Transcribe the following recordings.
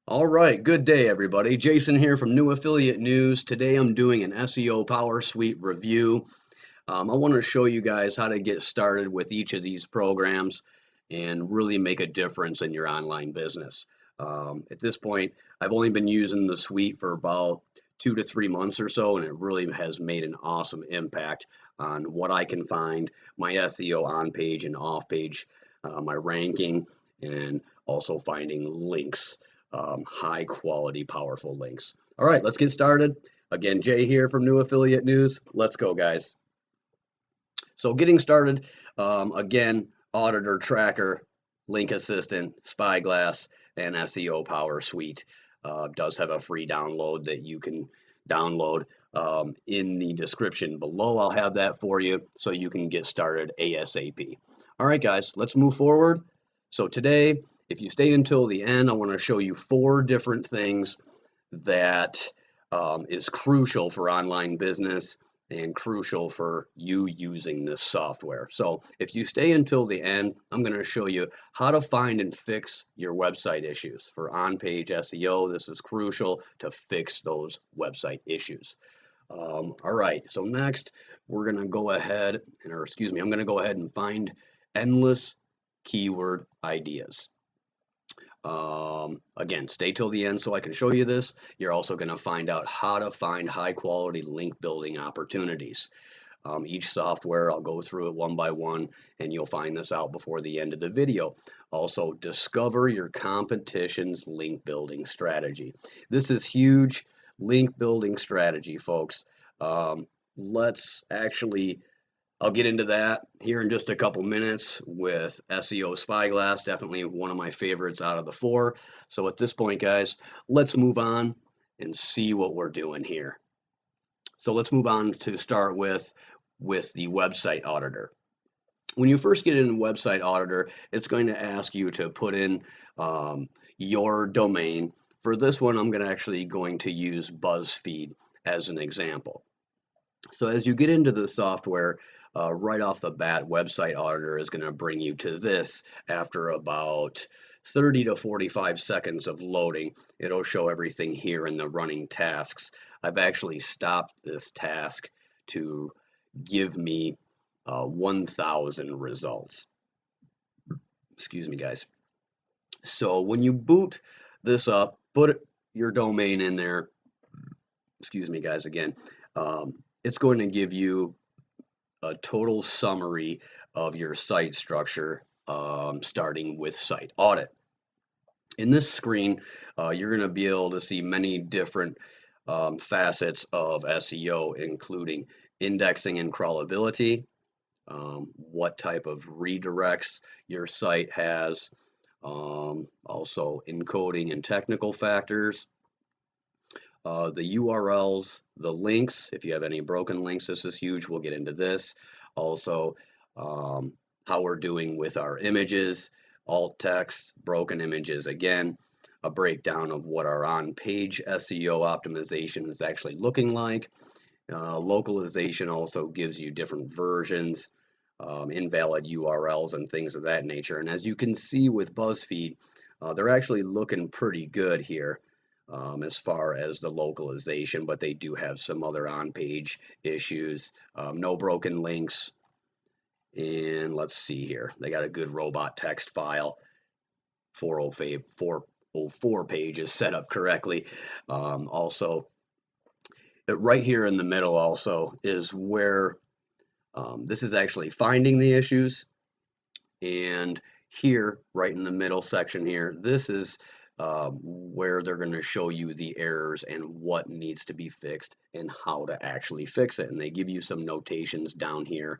All right, good day, everybody. Jason here from New Affiliate News. Today I'm doing an SEO PowerSuite review. I want to show you guys how to get started with each of these programs and really make a difference in your online business. At this point, I've only been using the suite for about 2 to 3 months or so, and it really has made an awesome impact on what I can find, my SEO on page and off page, my ranking, and also finding links, high quality, powerful links. All right, let's get started. Again, Jay here from New Affiliate News. Let's go, guys. So getting started, again, Auditor, Tracker, LinkAssistant, SpyGlass, and SEO PowerSuite does have a free download that you can download in the description below. I'll have that for you so you can get started ASAP. All right, guys, let's move forward. So today, if you stay until the end, I want to show you 4 different things that is crucial for online business and crucial for you using this software. So if you stay until the end, I'm going to show you how to find and fix your website issues. For on-page SEO, this is crucial to fix those website issues. All right, so next we're going to go ahead, I'm going to go ahead and find endless keyword ideas. Again, stay till the end so I can show you this. You're also going to find out how to find high quality link building opportunities. Each software, I'll go through it one by one, and you'll find this out before the end of the video. Also, discover your competition's link building strategy. This is huge link building strategy, folks. Let's actually I'll get into that here in just a couple minutes with SEO SpyGlass, definitely one of my favorites out of the 4. So at this point, guys, let's move on and see what we're doing here. So let's move on to start with the website auditor. When you first get in Website Auditor, it's going to ask you to put in your domain. For this one, I'm actually going to use BuzzFeed as an example. So as you get into the software, right off the bat, Website Auditor is going to bring you to this after about 30 to 45 seconds of loading. It'll show everything here in the running tasks. I've actually stopped this task to give me 1,000 results. Excuse me, guys. So when you boot this up, put your domain in there. Excuse me, guys, again. It's going to give you a total summary of your site structure, starting with Site Audit. In this screen, you're going to be able to see many different facets of SEO, including indexing and crawlability, what type of redirects your site has, also encoding and technical factors, the URLs, the links. If you have any broken links, this is huge. We'll get into this. Also, how we're doing with our images, alt text, broken images. Again, a breakdown of what our on-page SEO optimization is actually looking like. Localization also gives you different versions, invalid URLs and things of that nature. And as you can see with BuzzFeed, they're actually looking pretty good here. As far as the localization, but they do have some other on-page issues. No broken links. And let's see here. They got a good robot text file. 404 pages set up correctly. Also, right here in the middle also is where this is actually finding the issues. And here, right in the middle section here, this is where they're going to show you the errors and what needs to be fixed and how to actually fix it. And they give you some notations down here,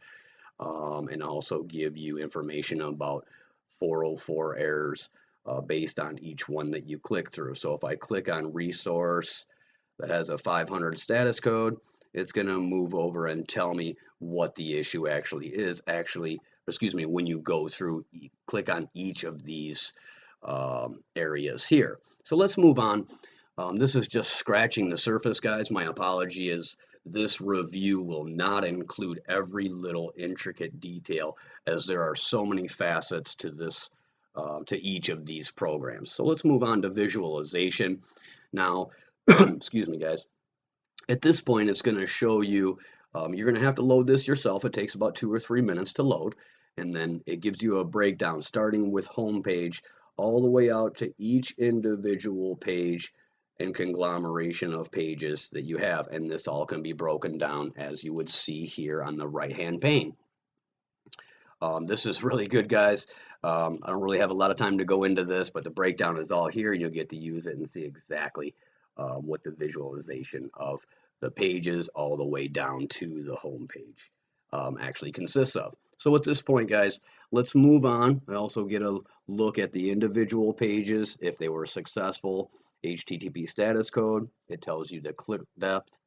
and also give you information about 404 errors based on each one that you click through. So if I click on resource that has a 500 status code, it's going to move over and tell me what the issue actually is. When you go through, click on each of these areas here. So let's move on. This is just scratching the surface, guys. My apology is this review will not include every little intricate detail, as there are so many facets to this to each of these programs. So let's move on to visualization. Now, excuse me, guys. At this point, it's going to show you, you're going to have to load this yourself. It takes about 2 or 3 minutes to load. And then it gives you a breakdown starting with home page all the way out to each individual page and conglomeration of pages that you have. And this all can be broken down as you would see here on the right-hand pane. This is really good, guys. I don't really have a lot of time to go into this, but the breakdown is all here, and you'll get to use it and see exactly what the visualization of the pages all the way down to the home page actually consists of. So at this point, guys, let's move on. I also get a look at the individual pages if they were successful. HTTP status code, it tells you the click depth,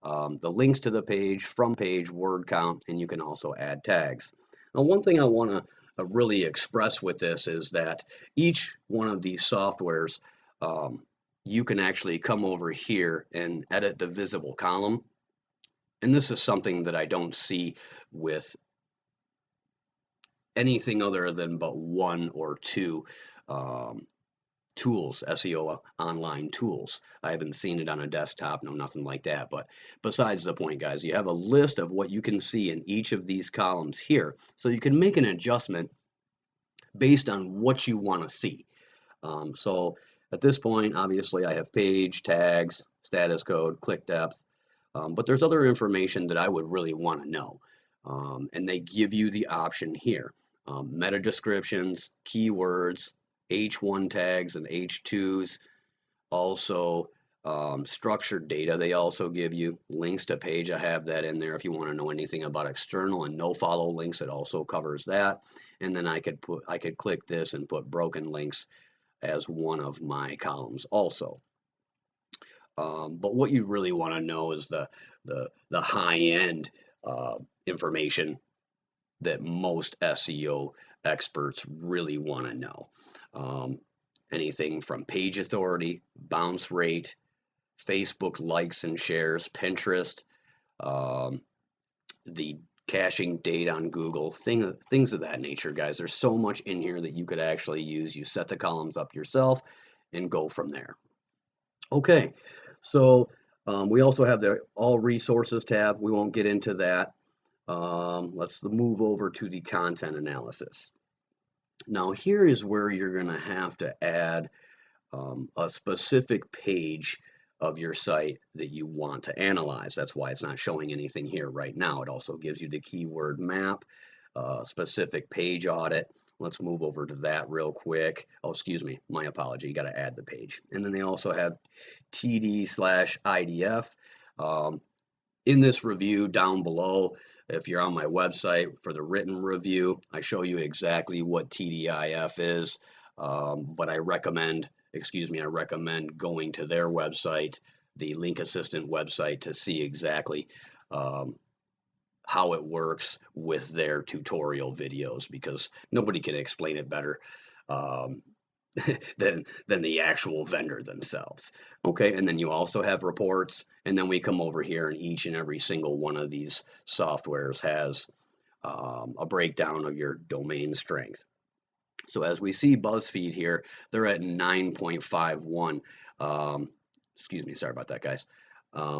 the links to the page, from page, word count, and you can also add tags. Now, one thing I want to really express with this is that each one of these softwares, you can actually come over here and edit the visible column. And this is something that I don't see with anything other than but one or two tools, SEO online tools. I haven't seen it on a desktop, no, nothing like that. But besides the point, guys, you have a list of what you can see in each of these columns here. So you can make an adjustment based on what you want to see. So at this point, obviously, I have page, tags, status code, click depth, but there's other information that I would really want to know. And they give you the option here. Meta descriptions, keywords, H1 tags and H2s, also structured data. They also give you links to page. I have that in there if you want to know anything about external and no follow links. It also covers that. And then I could click this and put broken links as one of my columns also. But what you really want to know is the high end information that most SEO experts really want to know. Anything from page authority, bounce rate, Facebook likes and shares, Pinterest, the caching date on Google, things of that nature, guys. There's so much in here that you could actually use. You set the columns up yourself and go from there. Okay, so we also have the All Resources tab. We won't get into that. Let's move over to the content analysis. Now here is where you're going to have to add a specific page of your site that you want to analyze. That's why it's not showing anything here right now. It also gives you the keyword map, specific page audit. Let's move over to that real quick. Oh, excuse me, my apology. You got to add the page. And then they also have TD/IDF. In this review down below, if you're on my website for the written review, I show you exactly what TDIF is, but I recommend going to their website, the LinkAssistant website, to see exactly how it works with their tutorial videos, because nobody can explain it better than the actual vendor themselves. Okay, and then you also have reports, and then we come over here, and each and every single one of these softwares has a breakdown of your domain strength. So as we see BuzzFeed here, they're at 9.51. Excuse me, sorry about that, guys.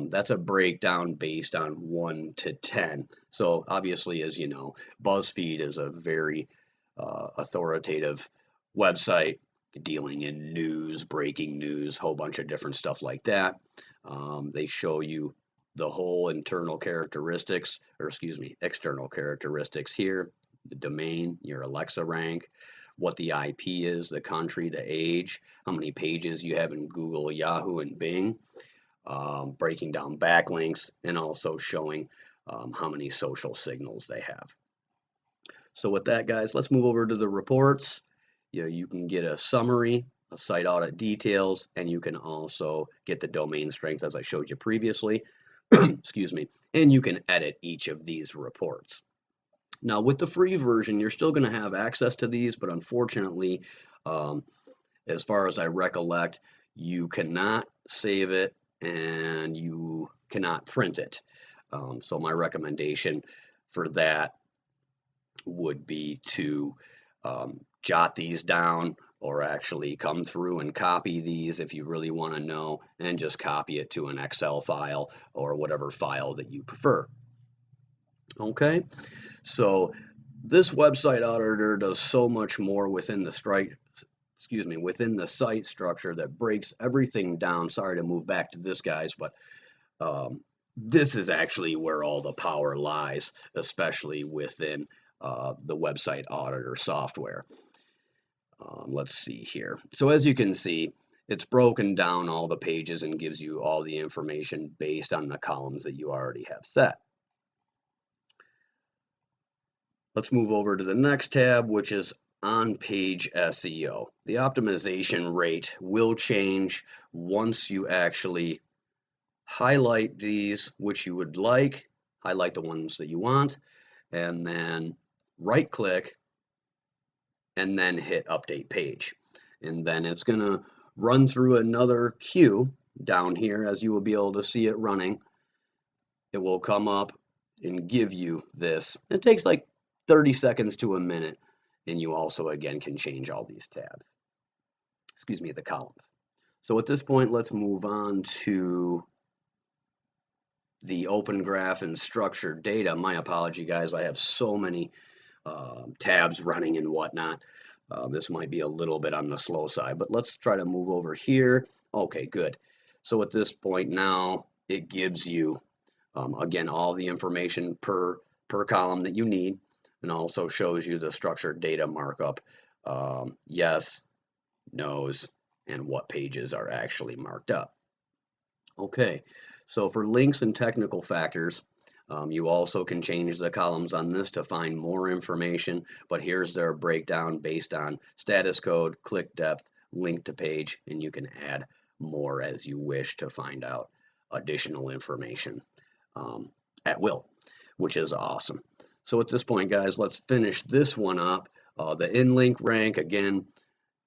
That's a breakdown based on 1 to 10. So obviously, as you know, BuzzFeed is a very authoritative website dealing in news, breaking news, whole bunch of different stuff like that. They show you the whole external characteristics here, the domain, your Alexa rank, what the IP is, the country, the age, how many pages you have in Google, Yahoo, and Bing, breaking down backlinks, and also showing how many social signals they have. So with that, guys, let's move over to the reports. You can get a summary, a site audit details, and you can also get the domain strength as I showed you previously. Excuse me. And you can edit each of these reports. Now with the free version, you're still going to have access to these, but unfortunately, as far as I recollect, you cannot save it and you cannot print it. So my recommendation for that would be to jot these down, or actually come through and copy these if you really want to know, and just copy it to an Excel file or whatever file that you prefer. Okay, so this website auditor does so much more within the within the site structure that breaks everything down. Sorry to move back to this, guys, but this is actually where all the power lies, especially within the website auditor software. Let's see here. So as you can see, it's broken down all the pages and gives you all the information based on the columns that you already have set. Let's move over to the next tab, which is on-page SEO. The optimization rate will change once you actually highlight these which you would like, highlight the ones that you want, and then right click and then hit update page. And then it's going to run through another queue down here, as you will be able to see it running. It will come up and give you this. It takes like 30 seconds to a minute, and you also again can change all these tabs. Excuse me, the columns. So at this point, let's move on to the open graph and structured data. My apology, guys. I have so many tabs running and whatnot. This might be a little bit on the slow side, but let's try to move over here. Okay, good. So at this point now, it gives you, again, all the information per column that you need, and also shows you the structured data markup, yes, no's, and what pages are actually marked up. Okay, so for links and technical factors, you also can change the columns on this to find more information, but here's their breakdown based on status code, click depth, link to page, and you can add more as you wish to find out additional information at will, which is awesome. So at this point, guys, let's finish this one up. The in-link rank, again,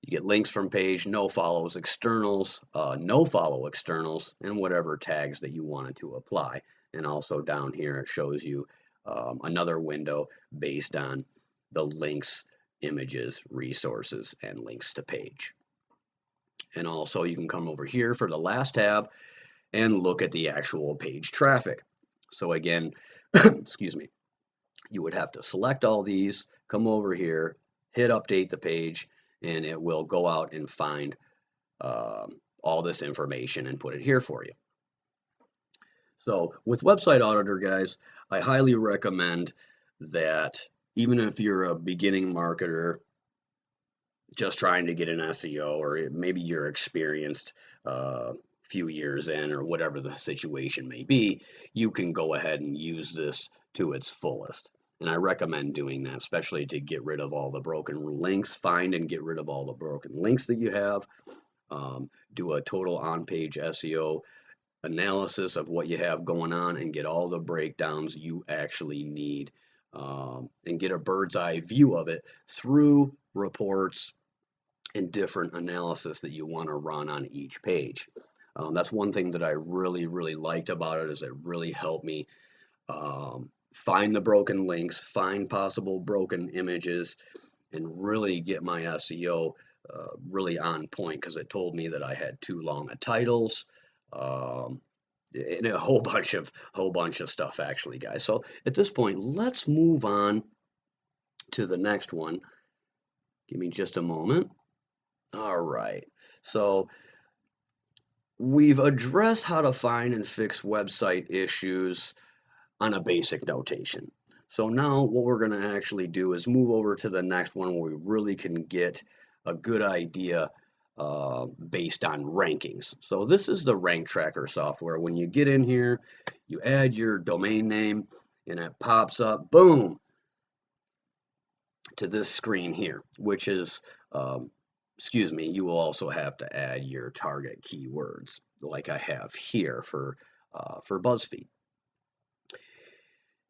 you get links from page, no follows externals, no follow externals, and whatever tags that you wanted to apply. And also down here, it shows you another window based on the links, images, resources, and links to page. And also you can come over here for the last tab and look at the actual page traffic. So again, excuse me, you would have to select all these, come over here, hit update the page, and it will go out and find all this information and put it here for you. So with Website Auditor, guys, I highly recommend that even if you're a beginning marketer just trying to get an SEO, or maybe you're experienced few years in, or whatever the situation may be, you can go ahead and use this to its fullest. And I recommend doing that, especially to get rid of all the broken links, find and get rid of all the broken links that you have, do a total on-page SEO analysis of what you have going on, and get all the breakdowns you actually need, and get a bird's eye view of it through reports and different analysis that you want to run on each page. That's one thing that I really, really liked about it, is it really helped me find the broken links, find possible broken images, and really get my SEO really on point, because it told me that I had too long of titles, and a whole bunch of stuff actually, guys. So at this point, let's move on to the next one. Give me just a moment. All right. So we've addressed how to find and fix website issues on a basic notation. So now what we're going to actually do is move over to the next one, where we really can get a good idea based on rankings. So this is the rank tracker software. When you get in here, you add your domain name, and it pops up, boom, to this screen here, which is, excuse me, you will also have to add your target keywords, like I have here for BuzzFeed.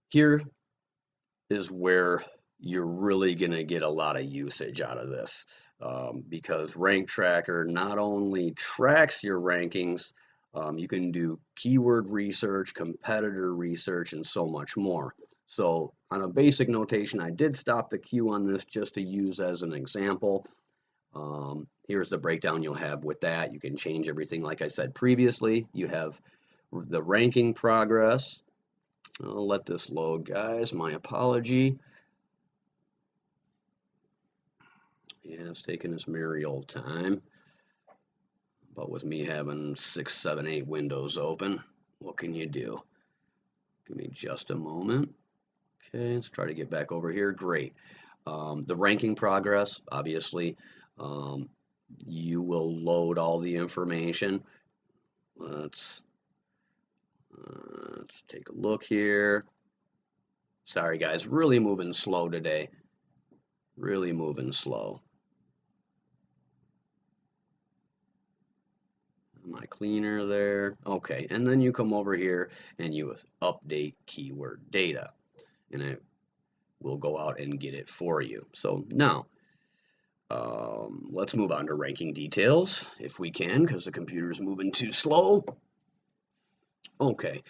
Here is where you're really going to get a lot of usage out of this, because Rank Tracker not only tracks your rankings, you can do keyword research, competitor research, and so much more. So on a basic notation, I did stop the queue on this just to use as an example. Here's the breakdown you'll have with that. You can change everything like I said previously. You have the ranking progress. I'll let this load, guys. My apology. Yeah, it's taking its merry old time. But with me having 6, 7, 8 windows open, what can you do? Give me just a moment. Okay, let's try to get back over here. Great. The ranking progress, obviously, you will load all the information. Let's take a look here. Sorry, guys, really moving slow today. Really moving slow. My cleaner there. Okay, and then you come over here and you update keyword data, and it will go out and get it for you. So now, let's move on to ranking details if we can, because the computer's moving too slow. Okay,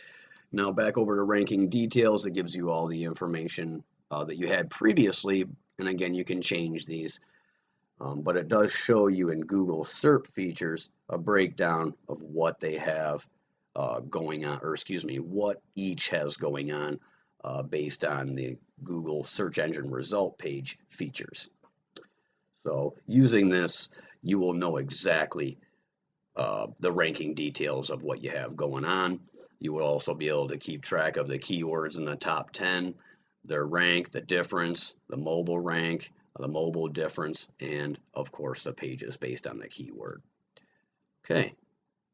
now back over to ranking details. It gives you all the information that you had previously, and again, you can change these. But it does show you in Google SERP features a breakdown of what they have going on, or excuse me, what each has going on based on the Google search engine result page features. So using this, you will know exactly the ranking details of what you have going on. You will also be able to keep track of the keywords in the top 10, their rank, the difference, the mobile rank, the mobile difference, and of course the pages based on the keyword. Okay,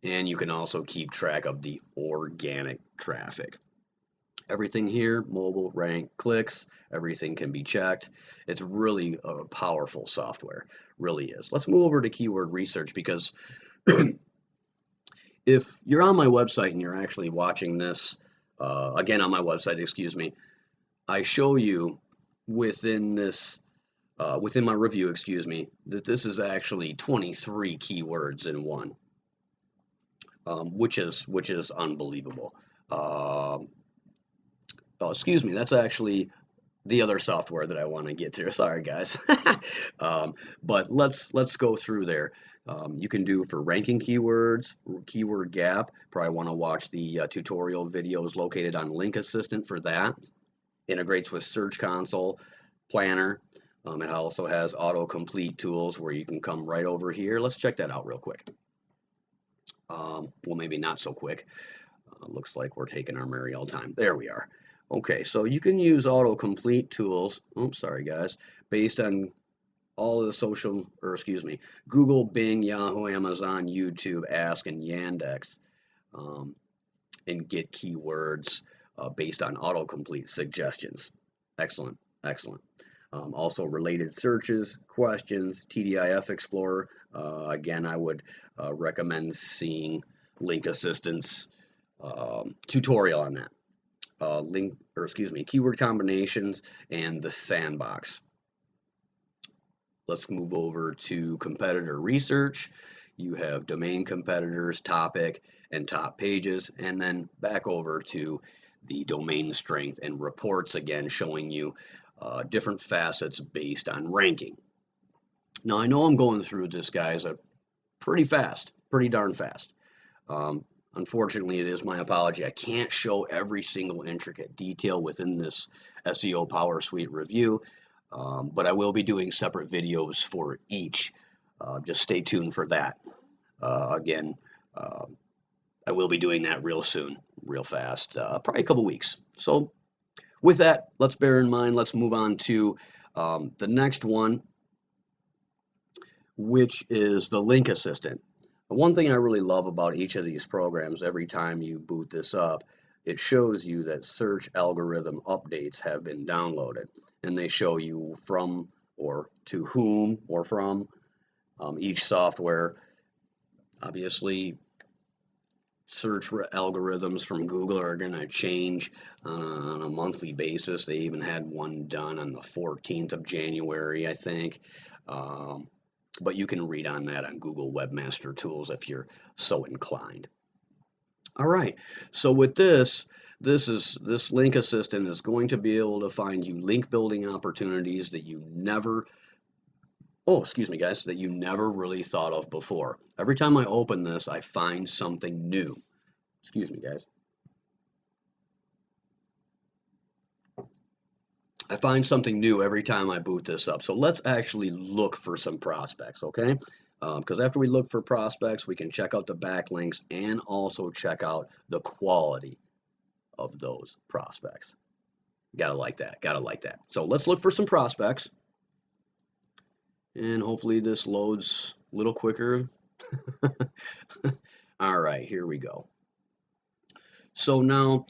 and you can also keep track of the organic traffic. Everything here, mobile, rank, clicks, everything can be checked. It's really a powerful software, really is. Let's move over to keyword research, because if you're on my website and you're actually watching this, again on my website, excuse me, I show you within this within my review, excuse me, that this is actually 23 keywords in one, which is unbelievable. Oh, excuse me, that's actually the other software that I want to get through. Sorry, guys. But let's go through there. You can do for ranking keywords, keyword gap. Probably want to watch the tutorial videos located on LinkAssistant for that. Integrates with Search Console, Planner. It also has autocomplete tools where you can come right over here. Let's check that out real quick. Well, maybe not so quick. Looks like we're taking our merry old time. There we are. Okay, so you can use autocomplete tools. Oops, sorry guys. Based on all of the social, or excuse me, Google, Bing, Yahoo, Amazon, YouTube, Ask, and Yandex, and get keywords based on autocomplete suggestions. Excellent, excellent. Also related searches, questions, TDIF Explorer. Again, I would recommend seeing LinkAssistant's tutorial on that. Keyword combinations and the sandbox. Let's move over to competitor research. You have domain competitors, topic, and top pages, and then back over to the domain strength and reports, again showing you different facets based on ranking. Now I know I'm going through this, guys, pretty fast, pretty darn fast. Unfortunately, it is my apology. I can't show every single intricate detail within this SEO PowerSuite review, but I will be doing separate videos for each. Just stay tuned for that. Again, I will be doing that real soon, real fast, probably a couple weeks. So with that, let's bear in mind, let's move on to the next one, which is the LinkAssistant. One thing I really love about each of these programs, every time you boot this up, it shows you that search algorithm updates have been downloaded, and they show you from or to whom or from each software. Obviously, search algorithms from Google are going to change on a monthly basis. They even had one done on the 14th of January, I think. But you can read on that on Google Webmaster Tools if you're so inclined. All right. So with this, this LinkAssistant is going to be able to find you link building opportunities that you never, oh, excuse me, guys, that you never really thought of before. Every time I open this, I find something new. Excuse me, guys. I find something new every time I boot this up. So let's actually look for some prospects, okay? Because after we look for prospects, we can check out the backlinks and also check out the quality of those prospects. Gotta like that, gotta like that. So let's look for some prospects. And hopefully this loads a little quicker. All right, here we go. So now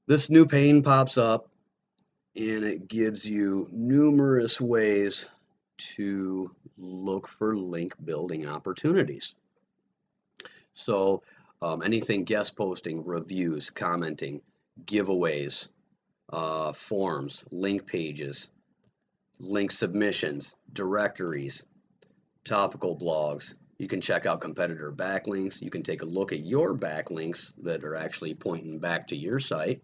this new pane pops up and it gives you numerous ways to look for link building opportunities. So anything guest posting, reviews, commenting, giveaways, forms, link pages, link submissions, directories, topical blogs. You can check out competitor backlinks. You can take a look at your backlinks that are actually pointing back to your site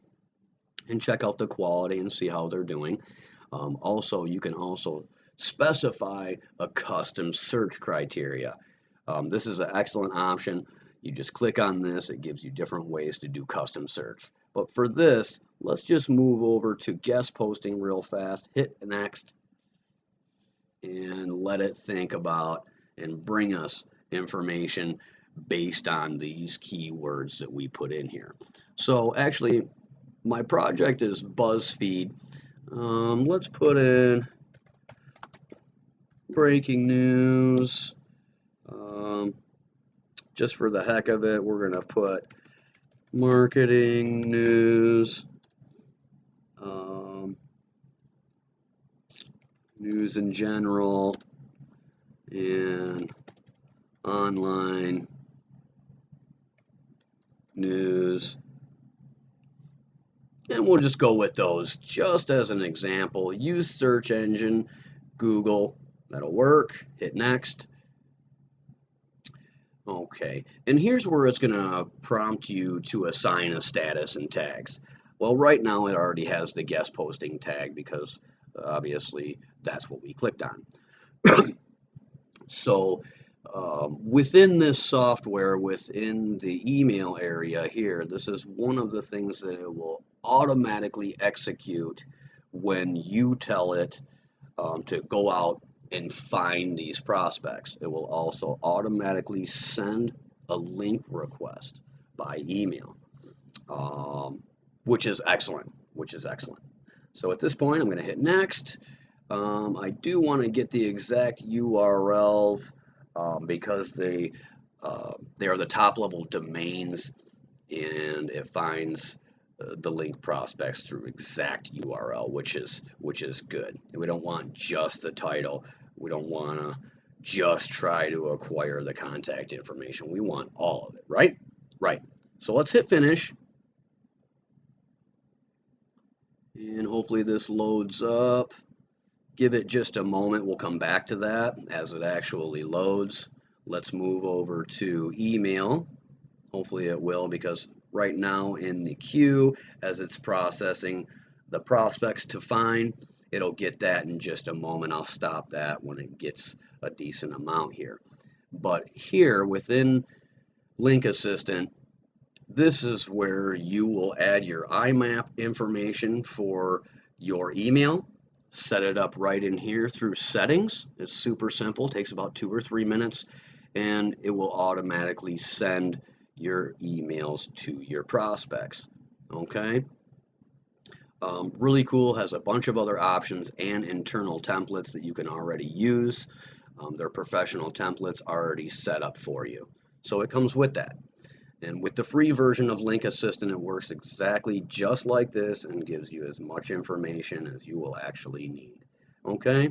and check out the quality and see how they're doing. Also, you can also specify a custom search criteria. This is an excellent option. You just click on this, it gives you different ways to do custom search. But for this, let's just move over to guest posting real fast, hit next, and let it think about and bring us information based on these keywords that we put in here. So actually, my project is BuzzFeed. Let's put in breaking news. Just for the heck of it, we're going to put marketing news, news in general, and online news. And we'll just go with those just as an example. Use search engine, Google, that'll work. Hit next. Okay, and here's where it's going to prompt you to assign a status and tags. Well, right now it already has the guest posting tag because obviously that's what we clicked on. So within this software, within the email area here, this is one of the things that it will automatically execute when you tell it to go out and find these prospects. It will also automatically send a link request by email, which is excellent, So at this point, I'm going to hit next. I do want to get the exact URLs because they are the top level domains, and it finds the link prospects through exact URL, which is good. We don't want just the title. We don't want to just try to acquire the contact information. We want all of it, right? Right. So let's hit finish. And hopefully this loads up. Give it just a moment. We'll come back to that as it actually loads. Let's move over to email. Hopefully it will, because right now in the queue, as it's processing the prospects to find, it'll get that in just a moment. I'll stop that when it gets a decent amount here. But here within LinkAssistant, this is where you will add your IMAP information for your email. Set it up right in here through settings. It's super simple, takes about 2 or 3 minutes, and it will automatically send your emails to your prospects. Okay, really cool, has a bunch of other options and internal templates that you can already use. They're professional templates already set up for you, so it comes with that. And with the free version of LinkAssistant, it works exactly just like this and gives you as much information as you will actually need. Okay,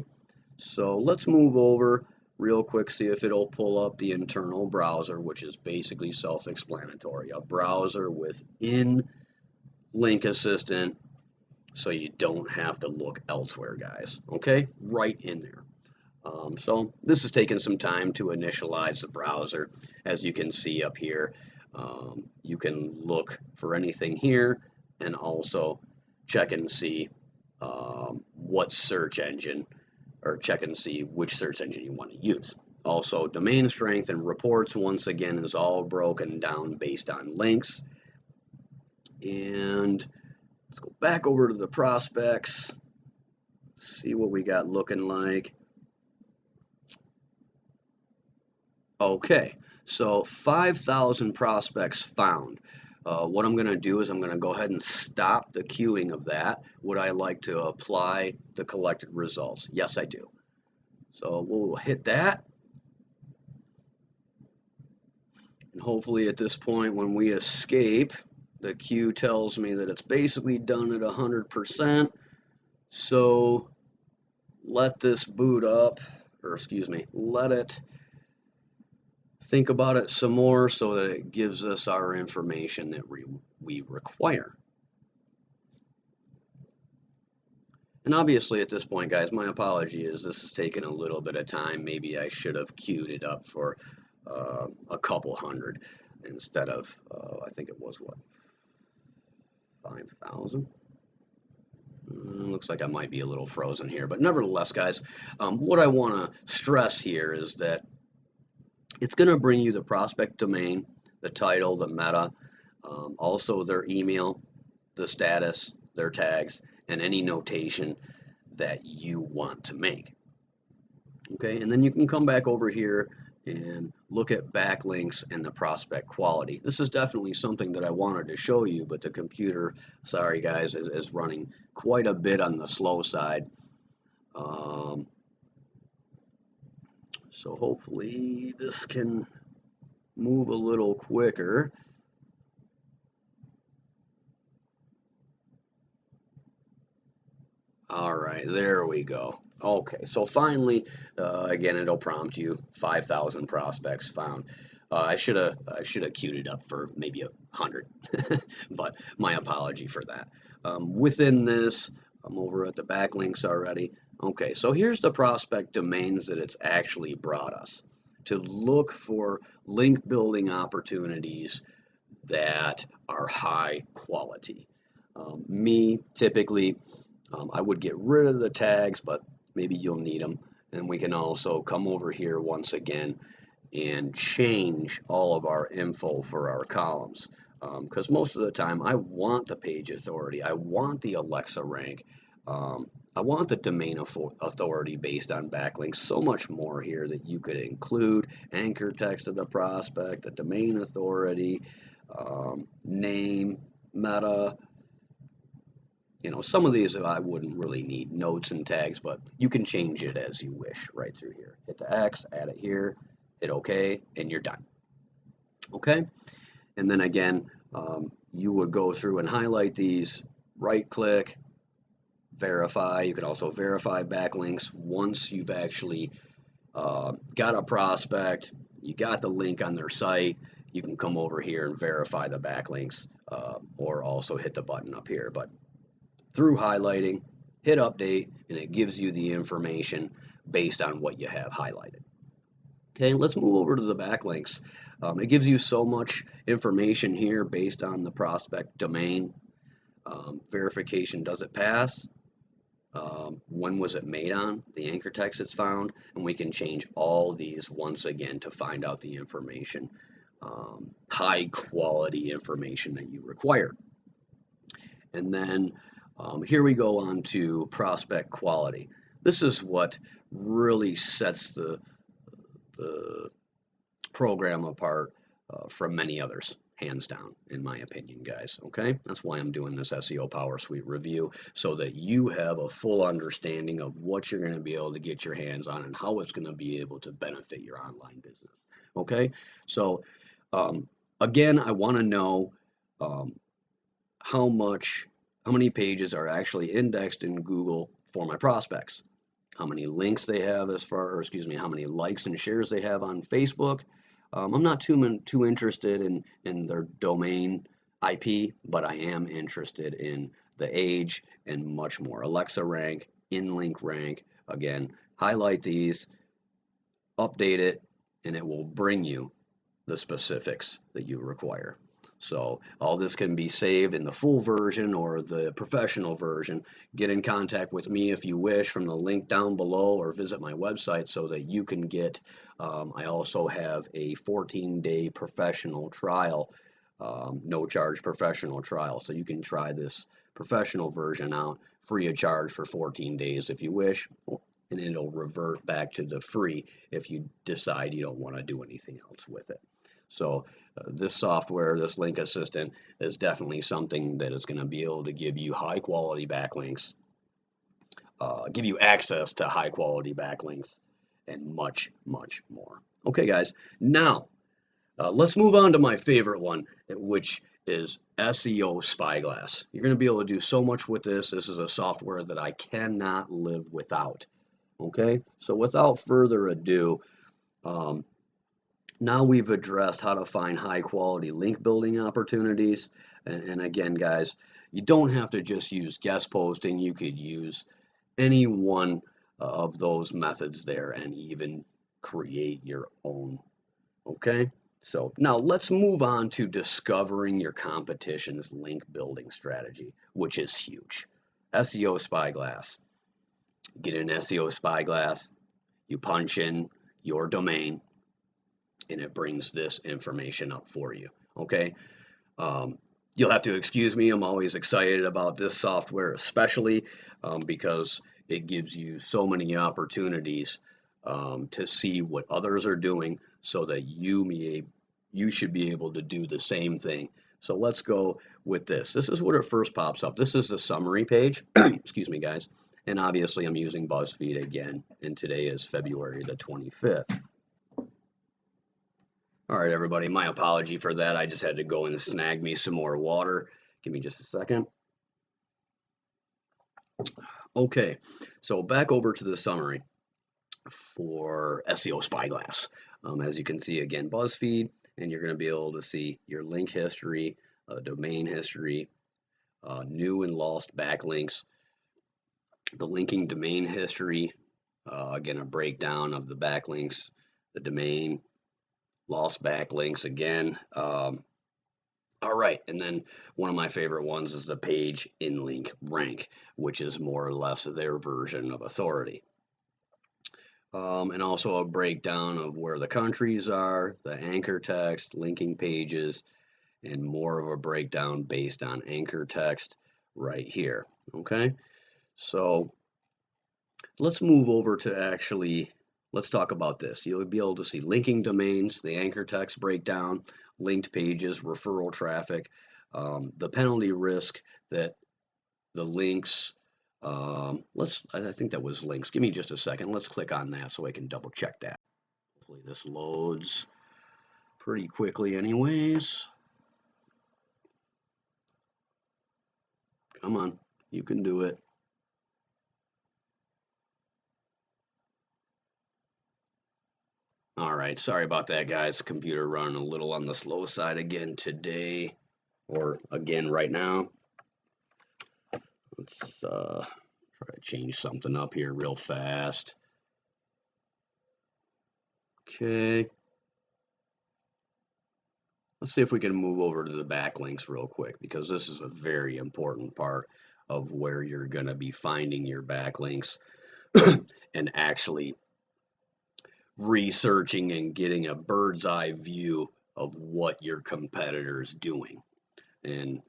so let's move over real quick, see if it'll pull up the internal browser, which is basically self-explanatory. A browser within LinkAssistant, so you don't have to look elsewhere, guys. Okay, right in there. So this is taking some time to initialize the browser, as you can see up here. You can look for anything here and also check and see what search engine, or check and see which search engine you want to use. Also, domain strength and reports, once again, is all broken down based on links. And let's go back over to the prospects, see what we got looking like. Okay, so 5,000 prospects found. What I'm going to do is I'm going to go ahead and stop the queuing of that. Would I like to apply the collected results? Yes, I do. So we'll hit that. And hopefully at this point when we escape, the queue tells me that it's basically done at 100%. So let this boot up, or excuse me, let it think about it some more so that it gives us our information that we require. And obviously at this point, guys, my apology is this is taking a little bit of time. Maybe I should have queued it up for a couple hundred instead of, I think it was what, 5,000? Looks like I might be a little frozen here, but nevertheless, guys, what I want to stress here is that it's going to bring you the prospect domain, the title, the meta, also their email, the status, their tags, and any notation that you want to make. Okay, and then you can come back over here and look at backlinks and the prospect quality. This is definitely something that I wanted to show you, but the computer, sorry guys, is running quite a bit on the slow side. So hopefully this can move a little quicker. All right, there we go. Okay, so finally, again, it'll prompt you 5,000 prospects found. I should have queued it up for maybe 100, but my apology for that. Within this, I'm over at the backlinks already. Okay, so here's the prospect domains that it's actually brought us to look for link building opportunities that are high quality. Me, typically, I would get rid of the tags, but maybe you'll need them. And we can also come over here once again and change all of our info for our columns. Because most of the time I want the page authority, I want the Alexa rank, I want the domain authority based on backlinks, so much more here that you could include anchor text of the prospect, the domain authority, name, meta. You know, some of these I wouldn't really need notes and tags, but you can change it as you wish right through here. Hit the X, add it here, hit OK, and you're done. Okay, and then again, you would go through and highlight these, right click, verify. You can also verify backlinks once you've actually got a prospect, you got the link on their site, you can come over here and verify the backlinks, or also hit the button up here. But through highlighting, hit update, and it gives you the information based on what you have highlighted. Okay, let's move over to the backlinks. It gives you so much information here based on the prospect domain. Verification, does it pass? When was it made on? The anchor text it's found, and we can change all these once again to find out the information, high quality information that you require. And then here we go on to prospect quality. This is what really sets the program apart from many others, hands down, in my opinion, guys. Okay, that's why I'm doing this SEO PowerSuite review, so that you have a full understanding of what you're going to be able to get your hands on and how it's going to be able to benefit your online business. Okay, so again, I want to know how many pages are actually indexed in Google for my prospects, how many links they have how many likes and shares they have on Facebook. I'm not too interested in their domain IP, but I am interested in the age and much more. Alexa rank, in-link rank. Again, highlight these, update it, and it will bring you the specifics that you require. So all this can be saved in the full version or the professional version. Get in contact with me if you wish from the link down below, or visit my website so that you can get, I also have a 14-day professional trial, no charge professional trial. So you can try this professional version out free of charge for 14 days if you wish, and it'll revert back to the free if you decide you don't want to do anything else with it. So this software, this LinkAssistant, is definitely something that is going to be able to give you high quality backlinks, give you access to high quality backlinks, and much, much more. Okay, guys, now let's move on to my favorite one, which is SEO SpyGlass. You're going to be able to do so much with this. This is a software that I cannot live without. Okay, so without further ado, now we've addressed how to find high quality link building opportunities. And again, guys, you don't have to just use guest posting. You could use any one of those methods there and even create your own. Okay, so now let's move on to discovering your competition's link building strategy, which is huge. SEO SpyGlass. Get an SEO SpyGlass, you punch in your domain, and it brings this information up for you. Okay, you'll have to excuse me. I'm always excited about this software, especially because it gives you so many opportunities to see what others are doing, so that you should be able to do the same thing. So let's go with this. This is what it first pops up. This is the summary page. Excuse me, guys. And obviously I'm using BuzzFeed again, and today is February the 25th. All right, everybody, my apology for that. I just had to go and snag me some more water. Give me just a second. Okay, so back over to the summary for SEO SpyGlass. As you can see, again, BuzzFeed, and you're going to be able to see your link history, domain history, new and lost backlinks, the linking domain history, again, a breakdown of the backlinks, the domain, lost backlinks again. All right, and then one of my favorite ones is the page in link rank, which is more or less their version of authority. And also a breakdown of where the countries are, the anchor text, linking pages, and more of a breakdown based on anchor text right here. Okay, so let's move over to let's talk about this. You'll be able to see linking domains, the anchor text breakdown, linked pages, referral traffic, the penalty risk that the links, I think that was links. Give me just a second. Let's click on that so I can double check that. Hopefully this loads pretty quickly anyways. Come on, you can do it. All right, sorry about that, guys. Computer running a little on the slow side again today, or again right now. Let's try to change something up here real fast. Okay. Let's see if we can move over to the backlinks real quick, because this is a very important part of where you're going to be finding your backlinks and actually researching and getting a bird's eye view of what your competitor's doing. And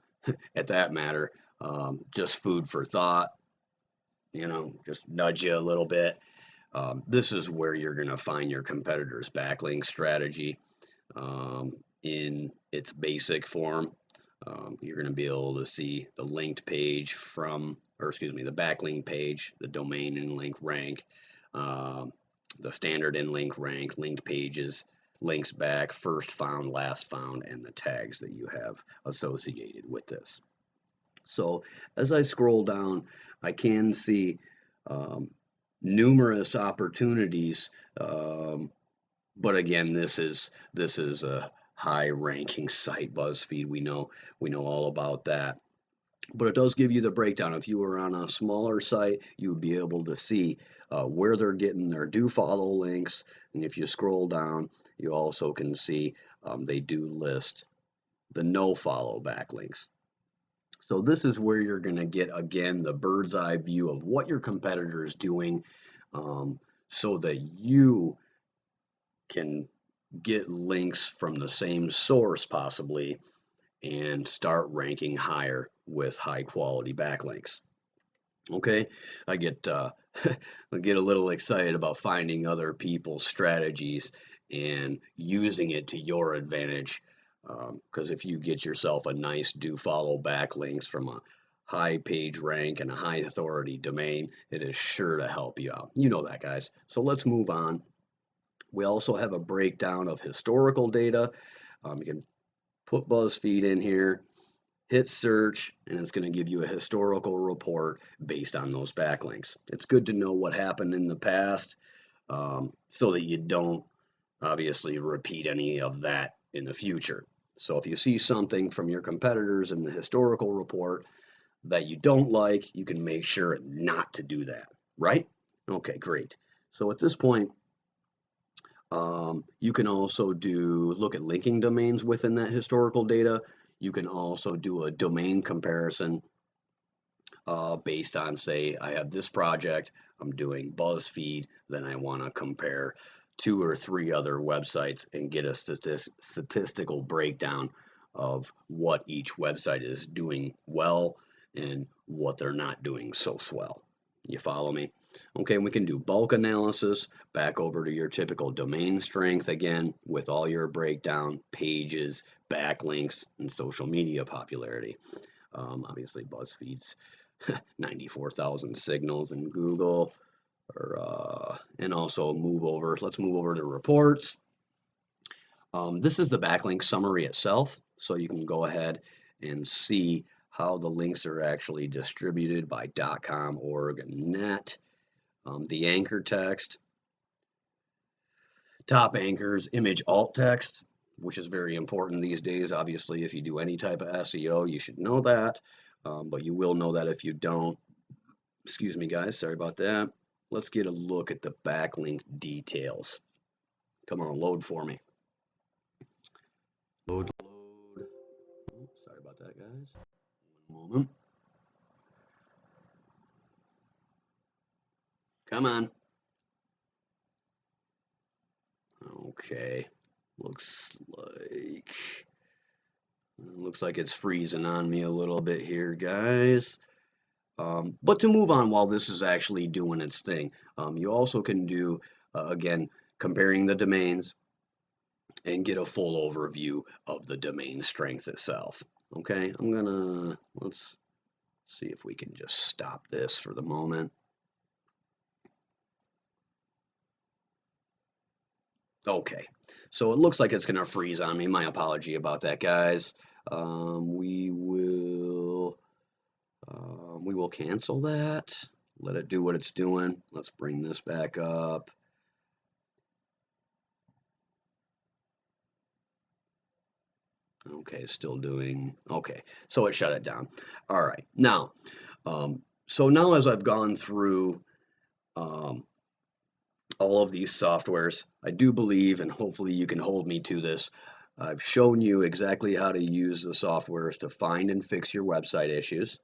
at that matter, just food for thought, just nudge you a little bit. This is where you're going to find your competitor's backlink strategy in its basic form. You're going to be able to see the linked page the backlink page, the domain and link rank, the standard and link rank, linked pages, links back, first found, last found, and the tags that you have associated with this. So as I scroll down, I can see numerous opportunities, but again, this is a high-ranking site, BuzzFeed. We know all about that. But it does give you the breakdown. If you were on a smaller site, you would be able to see where they're getting their do follow links. And if you scroll down, you also can see they do list the no follow backlinks. So this is where you're going to get, again, the bird's eye view of what your competitor is doing, so that you can get links from the same source possibly and start ranking higher with high quality backlinks. Okay, I get I get a little excited about finding other people's strategies and using it to your advantage. Because if you get yourself a nice do follow backlinks from a high page rank and a high authority domain, it is sure to help you out. You know that, guys. So let's move on. We also have a breakdown of historical data. You can put BuzzFeed in here, hit search, and it's going to give you a historical report based on those backlinks. It's good to know what happened in the past, so that you don't obviously repeat any of that in the future. So if you see something from your competitors in the historical report that you don't like, you can make sure not to do that, right? Okay, great. So at this point, you can also look at linking domains within that historical data. You can also do a domain comparison based on, say, I have this project, I'm doing BuzzFeed, then I want to compare 2 or 3 other websites and get a statistical breakdown of what each website is doing well and what they're not doing so swell. You follow me? Okay, we can do bulk analysis, back over to your typical domain strength again with all your breakdown, pages, backlinks, and social media popularity. Obviously, BuzzFeed's 94,000 signals in Google, and also let's move over to reports. This is the backlink summary itself, so you can go ahead and see how the links are actually distributed by .com, org, and net. The anchor text, top anchors, image alt text, which is very important these days. Obviously, if you do any type of SEO, you should know that, but you will know that if you don't. Excuse me, guys, sorry about that. Let's get a look at the backlink details. Come on, load for me. Load. Oh, sorry about that, guys. One moment. Come on. Okay. Looks like it's freezing on me a little bit here, guys. But to move on while this is actually doing its thing, you also can do, again, comparing the domains and get a full overview of the domain strength itself. Okay, let's see if we can just stop this for the moment. Okay, so it looks like it's gonna freeze on me. My apology about that, guys. We will cancel that. Let it do what it's doing. Let's bring this back up. Okay, still doing, okay, so it shut it down. All right, now, so now as I've gone through all of these softwares, I do believe, and hopefully you can hold me to this, I've shown you exactly how to use the softwares to find and fix your website issues.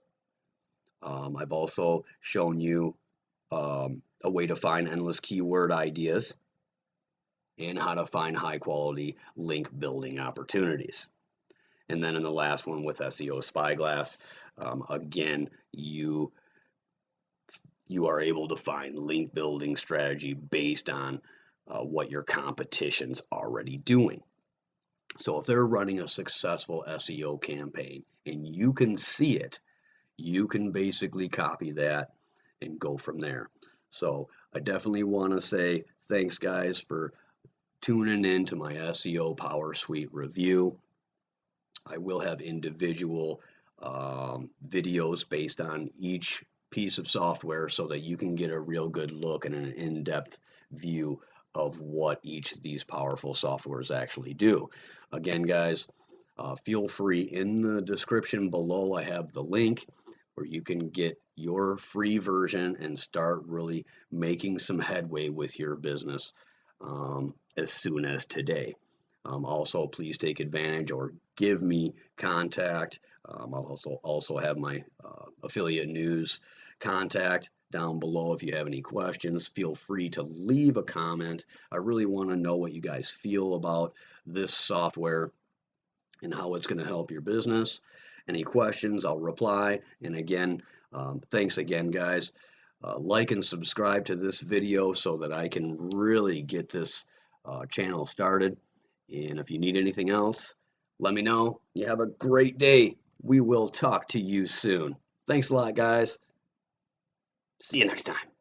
I've also shown you a way to find endless keyword ideas and how to find high quality link building opportunities. And then in the last one with SEO SpyGlass, again, you are able to find link building strategy based on what your competition's already doing. So if they're running a successful SEO campaign and you can see it, you can basically copy that and go from there. So I definitely want to say thanks, guys, for tuning in to my SEO PowerSuite review. I will have individual videos based on each piece of software so that you can get a real good look and an in-depth view of what each of these powerful softwares actually do. Again, guys, feel free, in the description below I have the link where you can get your free version and start really making some headway with your business. as soon as today. Also, please take advantage or give me contact. I'll also have my affiliate news contact down below. If you have any questions, feel free to leave a comment. I really want to know what you guys feel about this software and how it's going to help your business. Any questions, I'll reply. And again, thanks again, guys. Like and subscribe to this video so that I can really get this channel started. And if you need anything else, let me know. You have a great day. We will talk to you soon. Thanks a lot, guys. See you next time.